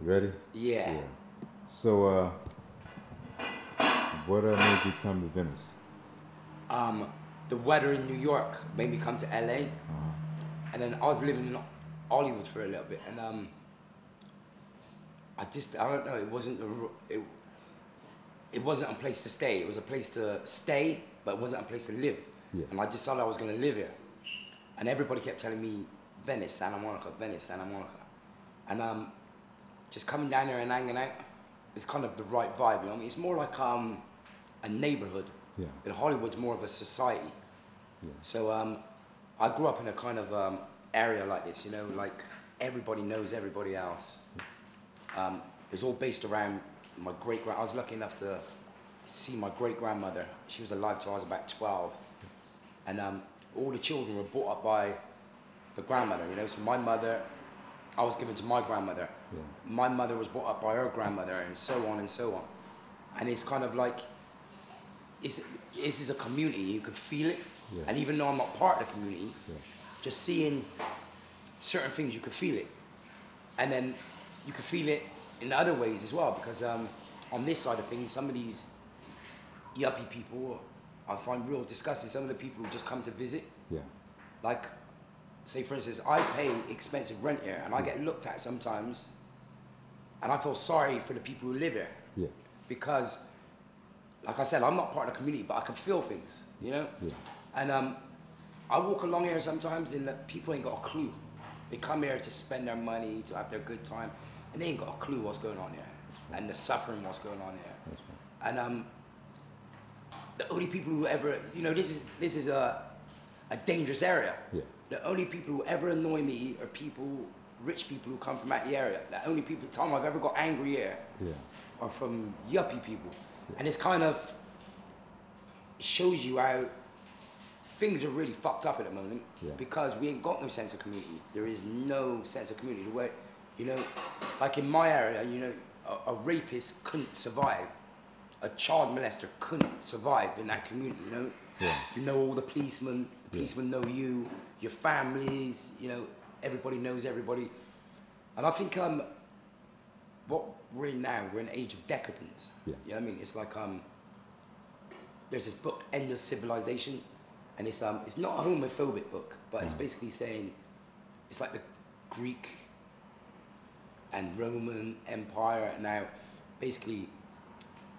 Ready? Yeah. Yeah. So, what made you come to Venice? Um, the weather in New York made me come to LA, and then I was living in Hollywood for a little bit, and I don't know, it wasn't a place to stay. It was a place to stay, but it wasn't a place to live. Yeah. And I decided I was going to live here, and everybody kept telling me Venice, Santa Monica, Venice, Santa Monica, and just coming down there and hanging out is kind of the right vibe. You know what I mean? It's more like a neighborhood. Yeah. And Hollywood's more of a society. Yeah. So I grew up in a kind of area like this, you know, like everybody knows everybody else. It's all based around my I was lucky enough to see my great-grandmother. She was alive till I was about 12. And all the children were brought up by the grandmother, you know. So my mother, I was given to my grandmother. Yeah. My mother was brought up by her grandmother, and so on and so on. And it's kind of like, this is a community, you can feel it. Yeah. And even though I'm not part of the community, Yeah. just seeing certain things, you can feel it. And then you can feel it in other ways as well, because on this side of things, some of these yuppie people, I find real disgusting. Some of the people who just come to visit, Yeah. like, say for instance, I pay expensive rent here, and I get looked at sometimes, and I feel sorry for the people who live here. Yeah. Because, like I said, I'm not part of the community, but I can feel things, you know? Yeah. And I walk along here sometimes, and the people ain't got a clue. They come here to spend their money, to have their good time, and they ain't got a clue what's going on here, and the suffering what's going on here. That's right. And the only people who ever, you know, this is a dangerous area. Yeah. The only people who ever annoy me are rich people who come from out the area. The only time I've ever got angry here Yeah. are from yuppie people. Yeah. And it's kind of, it shows you how things are really fucked up at the moment. Yeah. Because we ain't got no sense of community. There is no sense of community. The way, you know, like in my area, you know, a rapist couldn't survive. A child molester couldn't survive in that community, you know? Yeah. You know all the policemen know you, your families, you know, everybody knows everybody. And I think what we're in now, we're in an age of decadence. Yeah. You know what I mean? It's like, there's this book, End of Civilization, and it's not a homophobic book, but it's basically saying, it's like the Greek and Roman Empire now, basically,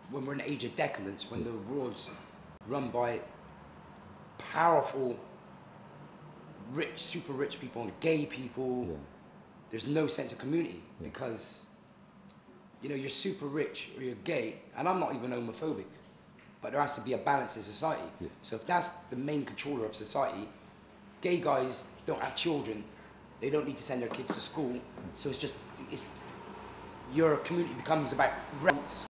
when we're in an age of decadence, when the world's run by powerful, rich, super rich people and gay people, Yeah. there's no sense of community because, you know, you're super rich or you're gay, and I'm not even homophobic, but there has to be a balance in society. Yeah. So if that's the main controller of society, gay guys don't have children, they don't need to send their kids to school, so your community becomes about rents.